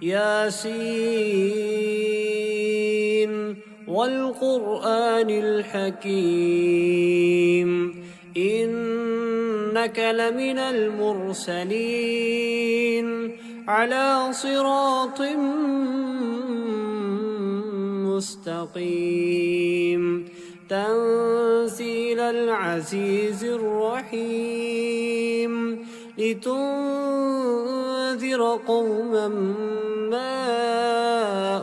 ياسين والقرآن الحكيم إنك لمن المرسلين على صراط مستقيم تنزيل العزيز الرحيم لتنذر قوما ما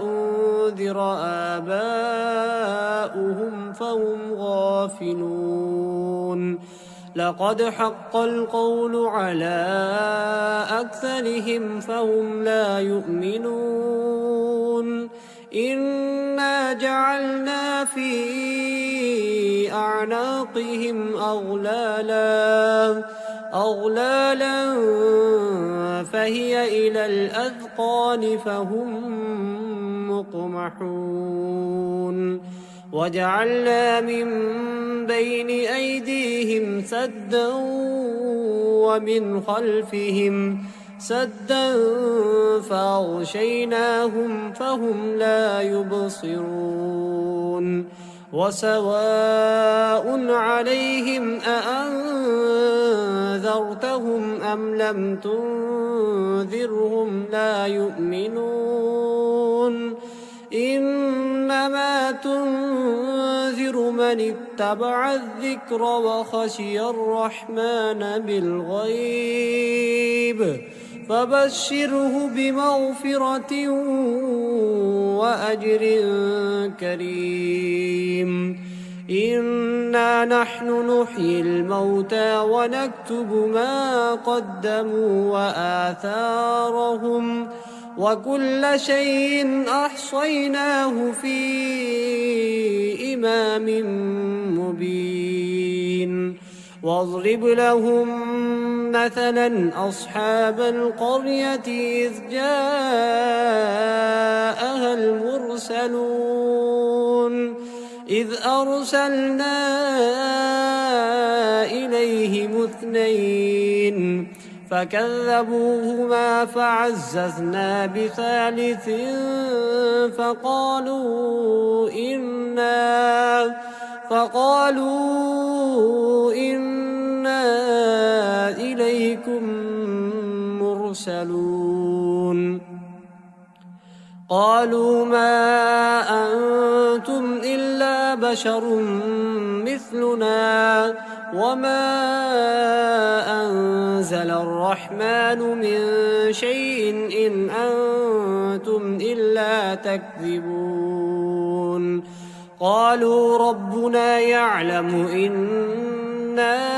أنذر آباؤهم فهم غافلون لقد حق القول على أكثرهم فهم لا يؤمنون إنا جعلنا في أعناقهم أغلالا فهي إلى الأذقان فهم مقمحون وجعلنا من بين أيديهم سدا ومن خلفهم سدا فأغشيناهم فهم لا يبصرون وسواء عليهم أأنذرتهم أم لم تنذرهم لا يؤمنون إنما تنذر من اتبع الذكر وخشي الرحمن بالغيب فبشره بمغفرة وأجر كريم إنا نحن نحيي الموتى ونكتب ما قدموا وآثارهم وكل شيء أحصيناه في إمام مبين واضرب لهم مثلا أصحاب القرية إذ جاءها المرسلون إذ أرسلنا إليهم اثنين فكذبوهما فعززنا بثالث فقالوا إنا إليكم مرسلون قالوا ما أنتم إلا بشر مثلنا وما أنزل الرحمن من شيء إن أنتم إلا تكذبون قالوا ربنا يعلم إنا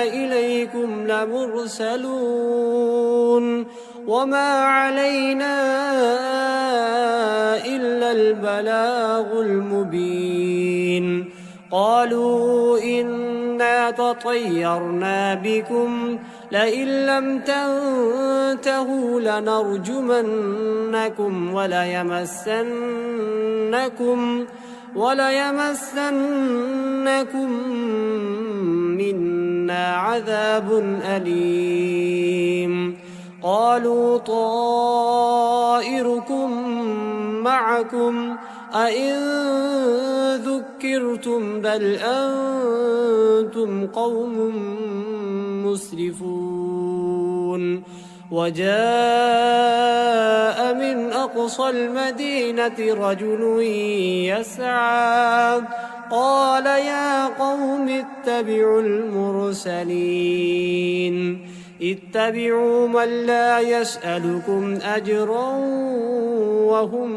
إليكم لمرسلون وما علينا إلا البلاغ المبين قالوا إنا تطيرنا بكم لئن لم تنتهوا لنرجمنكم وليمسنكم منا عذاب أليم قالوا طائركم معكم أئن ذكرتم بل أنتم قوم مسرفون وجاء من أقصى المدينة رجل يسعى قال يا قوم اتبعوا المرسلين اتبعوا من لا يسألكم أجرا وهم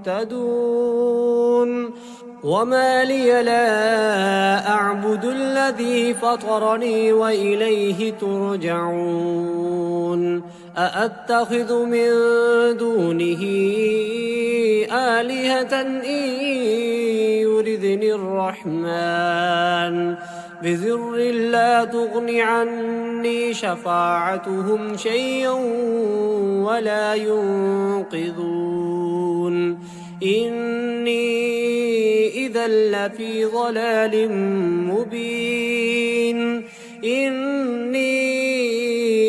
مهتدون وما لي لا أعبد الذي فطرني وإليه ترجعون أأتخذ من دونه آلهة إن يردني الرحمن بذر لا تغن عني شفاعتهم شيئا ولا ينقذون إني إذا لفي ضلال مبين إني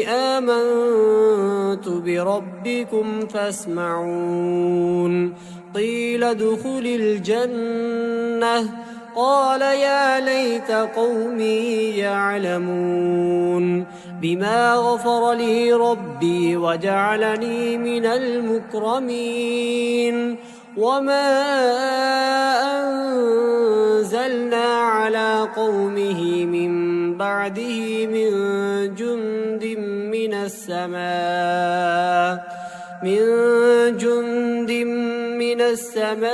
آمنت بربكم فاسمعون قيل ادخل الجنة قال يا ليت قومي يعلمون بما غفر لي ربي وجعلني من المكرمين وما أنزلنا على قومه من بعده من جند من السماء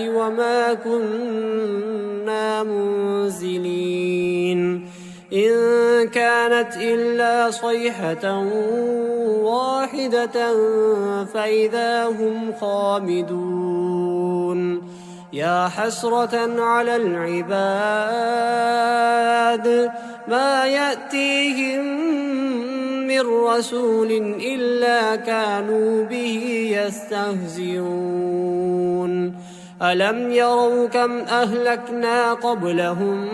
وما كنا منزلين إن كانت إلا صيحة واحدة فإذا هم خامدون يا حسرة على العباد ما يأتيهم من رسول إلا كانوا به يستهزئون ألم يروا كم أهلكنا قبلهم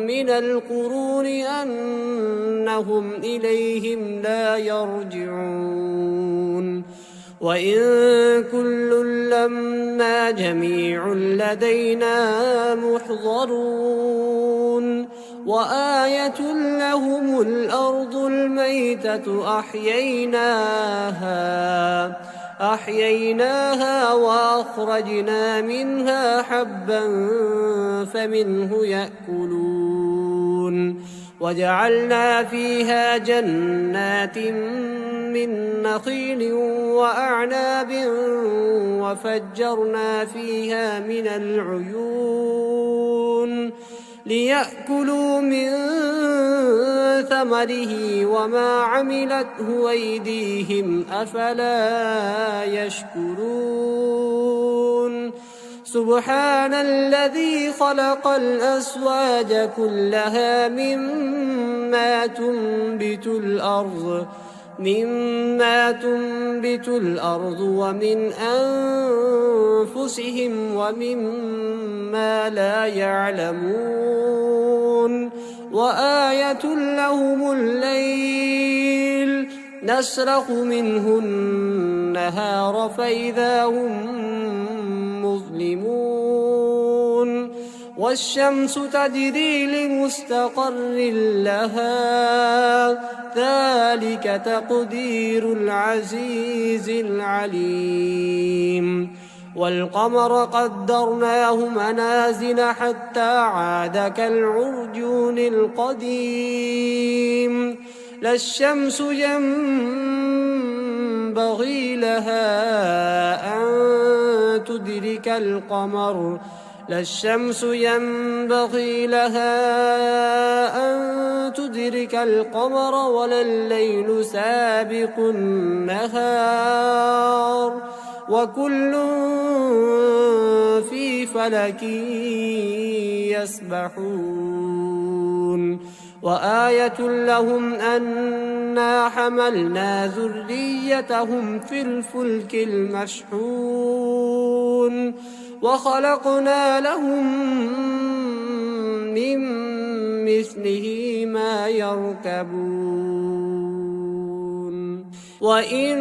من القرون أنهم إليهم لا يرجعون وإن كل لما جميع لدينا محضرون وآية لهم الأرض الميتة أحييناها وأخرجنا منها حبا فمنه يأكلون وجعلنا فيها جنات من نخيل وأعناب وفجرنا فيها من العيون ليأكلوا من ثمره وما عملته أيديهم أفلا يشكرون سبحان الذي خلق الأزواج كلها مما تنبت الأرض ومن أنفسهم ومما لا يعلمون وآية لهم الليل نسلخ منه النهار فإذا هم مظلمون والشمس تجري لمستقر لها ذلك تقدير العزيز العليم والقمر قدرناه منازل حتى عاد كالعرجون القديم لا الشمس ينبغي لها أن تدرك القمر ولا الليل سابق النهار وكل في فلك يسبحون وآية لهم أنا حملنا ذريتهم في الفلك المشحون وخلقنا لهم من مثله ما يركبون وإن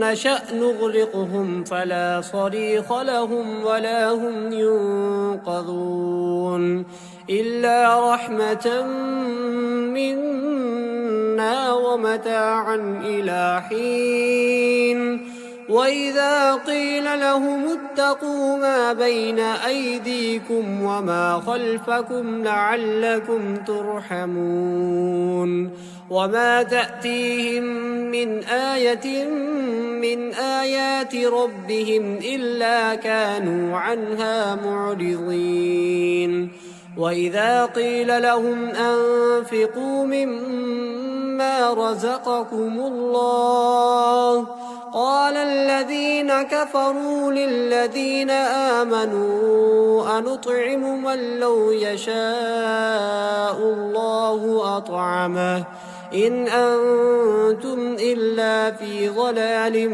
نشأ نغرقهم فلا صريخ لهم ولا هم ينقذون إلا رحمة منا ومتاعا إلى حين وإذا قيل لهم اتقوا ما بين أيديكم وما خلفكم لعلكم ترحمون وما تأتيهم من آية من آيات ربهم إلا كانوا عنها معرضين وإذا قيل لهم أنفقوا مما رزقكم الله قال الذين كفروا للذين آمنوا أنطعم من لو يشاء الله أطعمه إن أنتم إلا في ضلال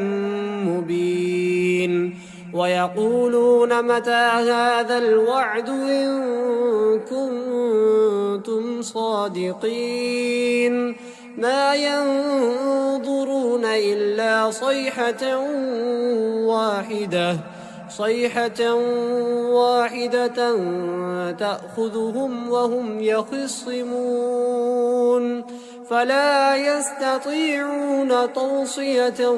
مبين ويقولون متى هذا الوعد إن كنتم صادقين ما ينظرون إلا صيحة واحدة تأخذهم وهم يخصمون فلا يستطيعون توصية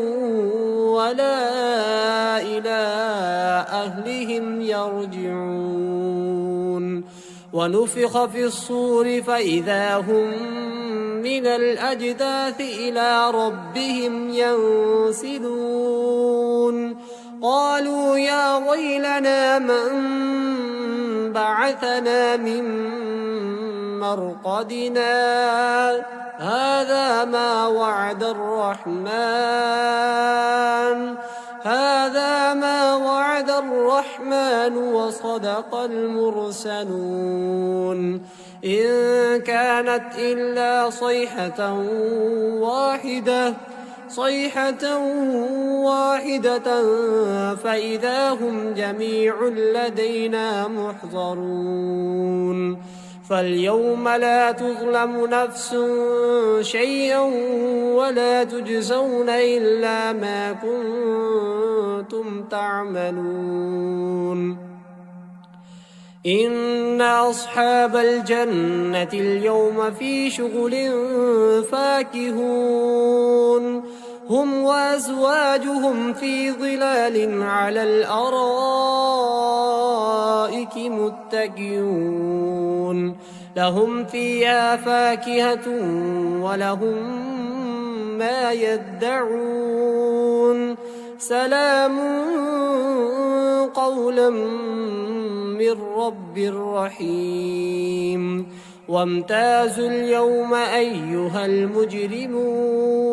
ولا إلى أهلهم يرجعون ونفخ في الصور فإذا هم من الأجداث إلى ربهم ينسلون قالوا يا ويلنا من بعثنا من مرقدنا هذا ما وعد الرحمن وصدق المرسلون إن كانت إلا صيحة واحدة فإذا هم جميع لدينا محضرون فاليوم لا تظلم نفس شيئا ولا تجزون إلا ما كنتم تعملون إن أصحاب الجنة اليوم في شغل فاكهون هم وأزواجهم في ظلال على الأرائك متكئون لهم فيها فاكهة ولهم ما يدعون سلام قولا من رب رحيم وامتازوا اليوم أيها المجرمون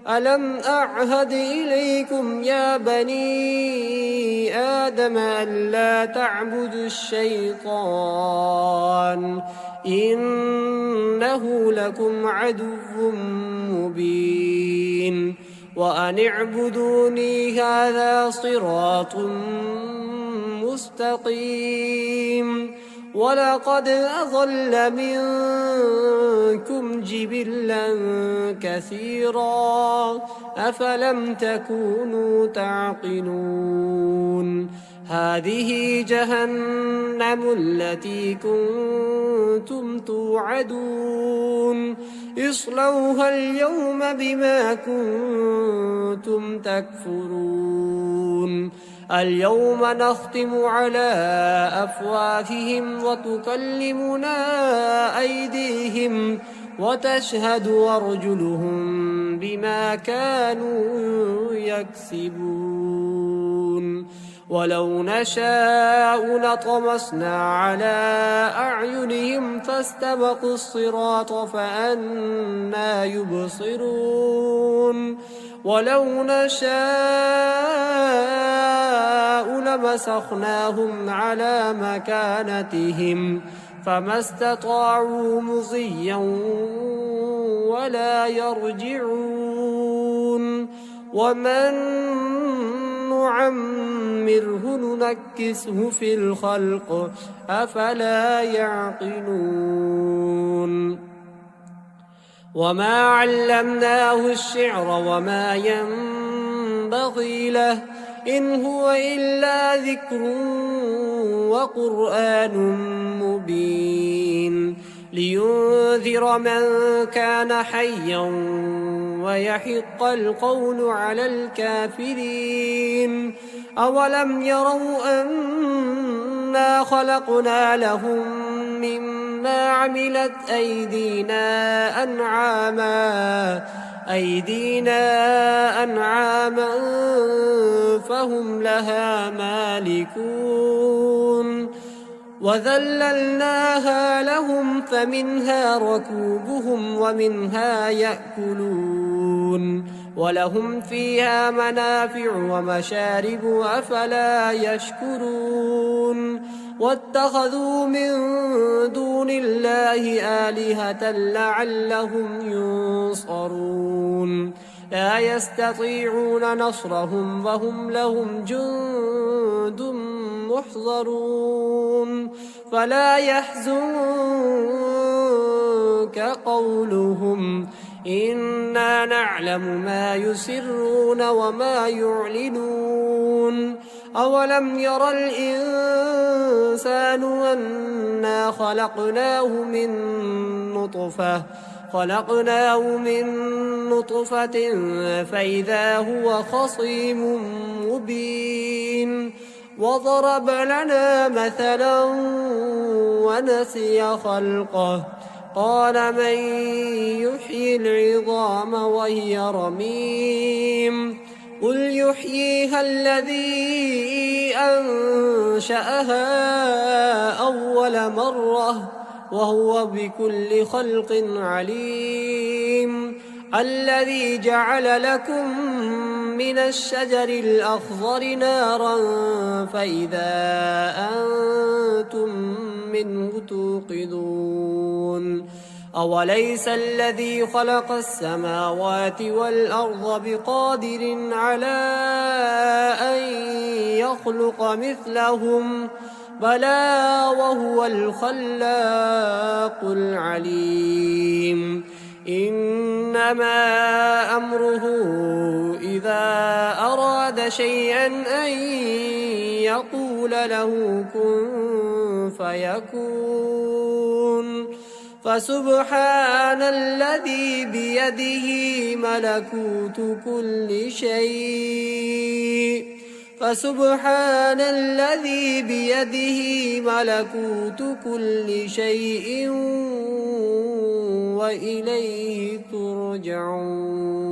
ألم أعهد إليكم يا بني آدم ألا تعبدوا الشيطان إنه لكم عدو مبين وأن اعبدوني هذا صراط مستقيم ولقد أضل منكم جبلا كثيرا أفلم تكونوا تعقلون هذه جهنم التي كنتم توعدون اصلوها اليوم بما كنتم تكفرون اليوم نختم على أفواههم وتكلمنا أيديهم وتشهد أرجلهم بما كانوا يكسبون ولو نشاء لطمسنا على أعينهم فاستبقوا الصراط فأنى يبصرون ولو نشاء لمسخناهم على مكانتهم فما استطاعوا مضيا ولا يرجعون ومن نعمره ننكسه في الخلق أفلا يعقلون وما علمناه الشعر وما ينبغي له إن هو إلا ذكر وقرآن مبين لينذر من كان حيا ويحق القول على الكافرين أولم يروا أنا خلقنا لهم مما عملت أيدينا أنعاما فهم لها مالكون وذللناها لهم فمنها ركوبهم ومنها يأكلون ولهم فيها منافع ومشارب أفلا يشكرون واتخذوا من دون الله آلهة لعلهم ينصرون لا يستطيعون نصرهم وهم لهم جند محضرون فلا يحزنك قولهم إنا نعلم ما يسرون وما يعلنون أولم ير الإنسان أنا خلقناه من نطفة فإذا هو خصيم مبين وضرب لنا مثلا ونسي خلقه قال من يحيي العظام وهي رميم قل يحييها الذي أنشأها أول مرة وهو بكل خلق عليم الذي جعل لكم من الشجر الأخضر نارا فإذا أنتم منه توقدون أوليس الذي خلق السماوات والأرض بقادر على أن يخلق مثلهم بلى وهو الخلاق العليم إنما أمره إذا أراد شيئا أن يقول له كن فيكون فسبحان الذي بيده ملكوت كل شيء وإليه ترجعون.